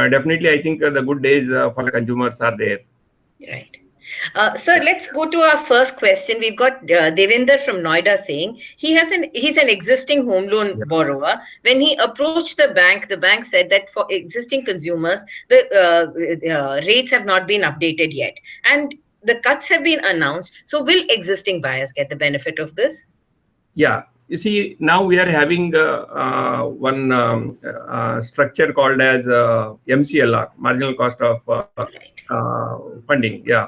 definitely I think the good days for the consumers are there. Right. Sir, let's go to our first question. We've got Devinder from Noida saying he's an existing home loan borrower. When he approached the bank said that for existing consumers, the rates have not been updated yet, and the cuts have been announced. So, will existing buyers get the benefit of this? Yeah, you see, now we are having one structure called as MCLR, marginal cost of funding. Yeah.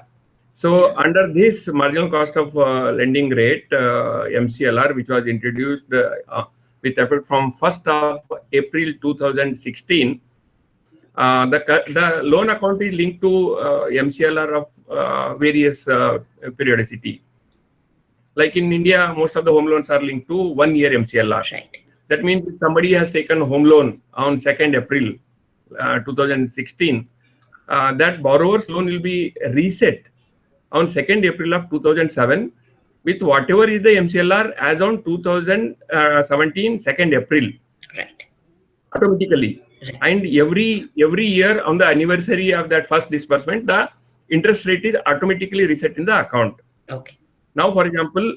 So under this marginal cost of lending rate, MCLR, which was introduced with effect from 1st of April 2016, the loan account is linked to MCLR of various periodicity. Like in India, most of the home loans are linked to 1 year MCLR. Right. That means if somebody has taken a home loan on 2nd April 2016, that borrower's loan will be reset on 2nd April of 2007 with whatever is the MCLR as on 2017 2nd April. Right. Automatically. Right. And every year on the anniversary of that first disbursement, the interest rate is automatically reset in the account. Okay. Now, for example,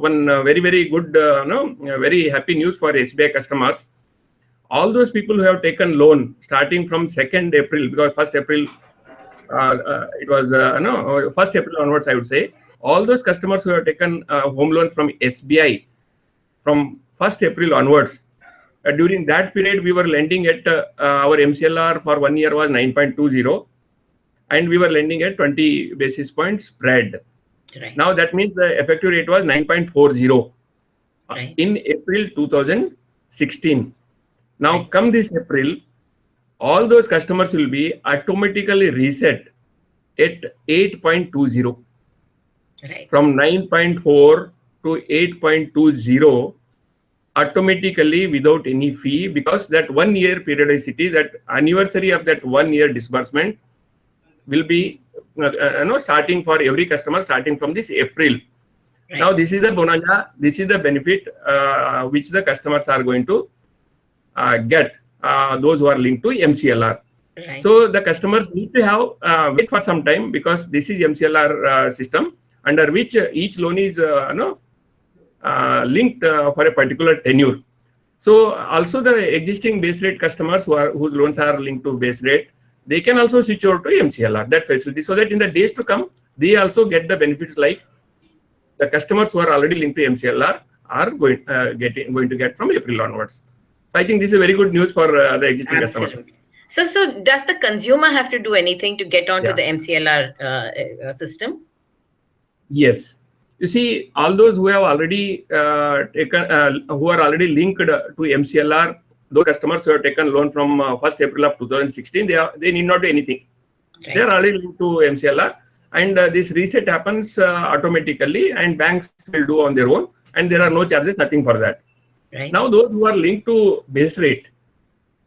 one very, very good, very happy news for SBI customers. All those people who have taken loan starting from 2nd April, because 1st April, it was, 1st April onwards, I would say, all those customers who have taken home loan from SBI from 1st April onwards, during that period, we were lending at our MCLR for 1 year was 9.20, and we were lending at 20 basis points spread. Right. Now that means the effective rate was 9.40 in April 2016. Now come this April, all those customers will be automatically reset at 8.20. Right. From 9.4 to 8.20 automatically without any fee, because that 1 year periodicity, that anniversary of that 1 year disbursement will be starting for every customer starting from this April. Right. Now this is the bonanza, this is the benefit which the customers are going to get, those who are linked to MCLR. Right. So the customers need to have wait for some time, because this is MCLR system under which each loan is linked for a particular tenure. So also the existing base rate customers whose loans are linked to base rate, they can also switch over to MCLR, that facility, so that in the days to come, they also get the benefits like the customers who are already linked to MCLR are going to get from April onwards. So I think this is very good news for the existing customers. So does the consumer have to do anything to get onto the MCLR system? Yes. You see, all those who have already taken, who are already linked to MCLR, those customers who have taken loan from 1st April of 2016, they need not do anything. Right. They are already linked to MCLR, and this reset happens automatically, and banks will do on their own, and there are no charges, nothing for that. Right. Now, those who are linked to base rate,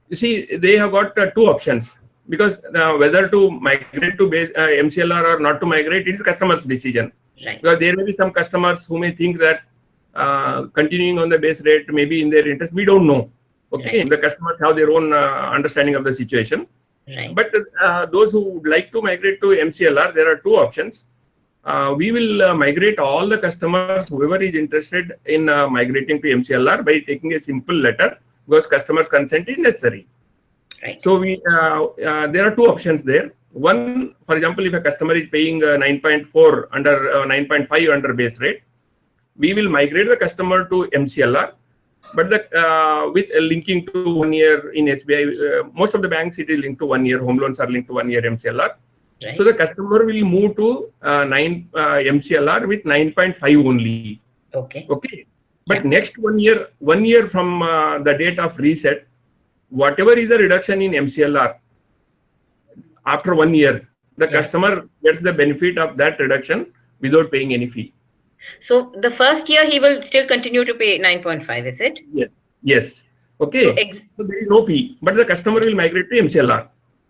you see, they have got two options, because whether to migrate to base MCLR or not to migrate, it is customer's decision. Right. Because there may be some customers who may think that continuing on the base rate may be in their interest. We don't know. Okay, right. The customers have their own understanding of the situation. Right. But those who would like to migrate to MCLR, there are two options. We will migrate all the customers, whoever is interested in migrating to MCLR, by taking a simple letter, because customer's consent is necessary. Right. So there are two options there. One, for example, if a customer is paying 9.4 under 9.5 under base rate, we will migrate the customer to MCLR. But with linking to 1 year in SBI, most of the banks it is linked to 1 year. Home loans are linked to 1 year MCLR. Right. So the customer will move to MCLR with 9.5 only. Okay. Okay. But next 1 year from the date of reset, whatever is the reduction in MCLR, after 1 year, the customer gets the benefit of that reduction without paying any fee. So the first year he will still continue to pay 9.5, is it? Yes. Yes. Okay. So there is no fee, but the customer will migrate to MCLR.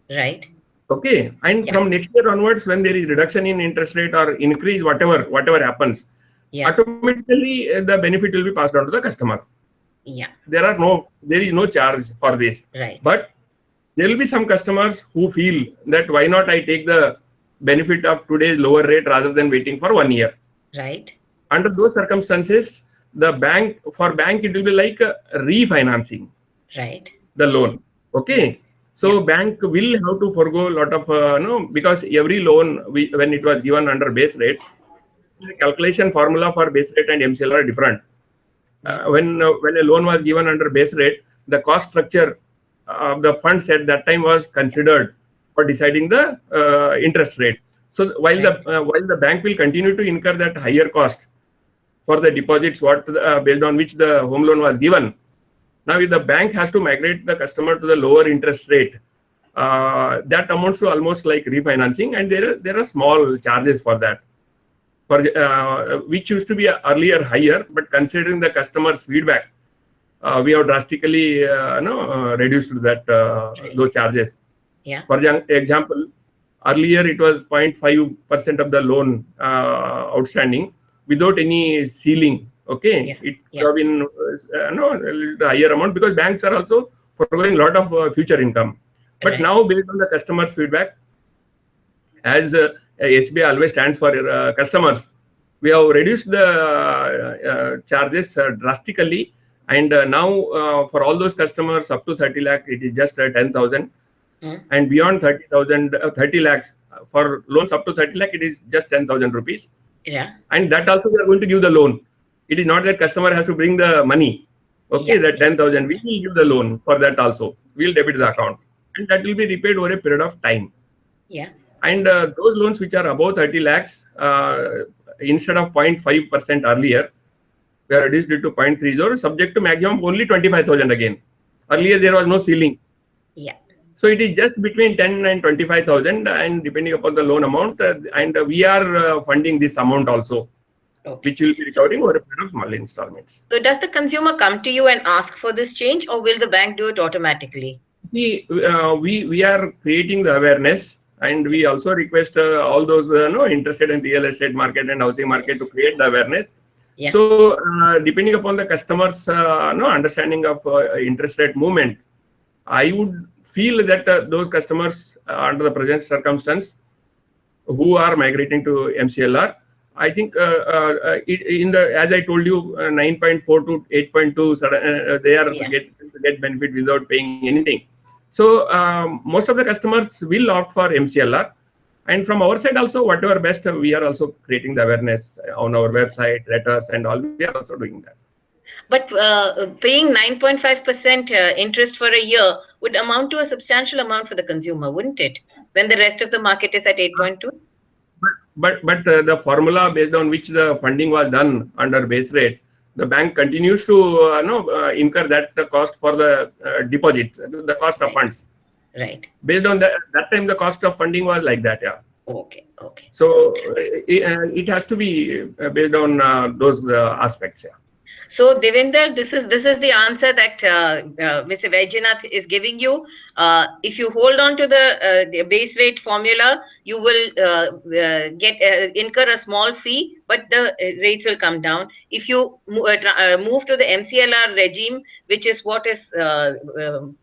Right. Okay. And from next year onwards, when there is reduction in interest rate or increase, whatever happens, automatically the benefit will be passed on to the customer. Yeah. There is no charge for this. Right. But there will be some customers who feel that why not I take the benefit of today's lower rate rather than waiting for 1 year. Right. Under those circumstances, the bank it will be like refinancing the loan. Okay. So bank will have to forgo a lot of because every loan when it was given under base rate, the calculation formula for base rate and MCLR are different. When a loan was given under base rate, the cost structure of the funds at that time was considered for deciding the interest rate. So while the bank will continue to incur that higher cost for the deposits based on which the home loan was given, now if the bank has to migrate the customer to the lower interest rate, that amounts to almost like refinancing, and there are small charges for that, which used to be earlier higher, but considering the customer's feedback, we have drastically reduced that those charges. Yeah. For example, earlier it was 0.5% of the loan outstanding without any ceiling. Okay, it would have been a little higher amount because banks are also foregoing a lot of future income. But now, based on the customer's feedback, as SBI always stands for customers, we have reduced the charges drastically, and now for all those customers up to 30 lakh, it is just 10,000, and beyond 30 lakhs for loans up to 30 lakh, it is just 10,000 rupees. Yeah. And that also we are going to give the loan. It is not that customer has to bring the money. Okay, that 10,000 we will give the loan for that also. We will debit the account, and that will be repaid over a period of time. Yeah. And those loans which are above 30 lakhs, instead of 0.5% earlier, we are reduced it to 0.30, subject to maximum only 25,000 again. Earlier there was no ceiling. Yeah. So it is just between 10 and 25,000, and depending upon the loan amount, and we are funding this amount also, which will be recovering over a period of small installments. So does the consumer come to you and ask for this change, or will the bank do it automatically? See, we are creating the awareness, and we also request all those interested in real estate market and housing market to create the awareness. Yeah. So depending upon the customers' understanding of interest rate movement, I would feel that those customers under the present circumstance who are migrating to MCLR, I think as I told you, 9.4 to 8.2, they are get benefit without paying anything. So most of the customers will opt for MCLR, and from our side also, whatever best, we are also creating the awareness on our website, letters, and all. We are also doing that. But paying 9.5% interest for a year would amount to a substantial amount for the consumer, wouldn't it? When the rest of the market is at 8.2. But the formula based on which the funding was done under base rate, the bank continues to incur that cost for the deposit, the cost of funds. Right. Based on that time, the cost of funding was like that. Yeah. Okay. So it has to be based on those aspects. Yeah. So Devender, this is the answer that Mr. Vaidyanath is giving you. If you hold on to the base rate formula, you will incur a small fee, but the rates will come down. If you move to the MCLR regime, which is what is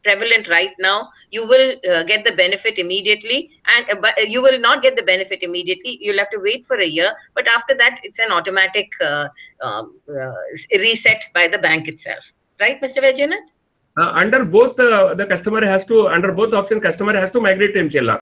prevalent right now, you will get the benefit immediately, and but you will not get the benefit immediately. You'll have to wait for a year, but after that, it's an automatic reset by the bank itself. Right, Mr. Vaidyanath? Under both, the customer has to, under both options, customer has to migrate to MCLR.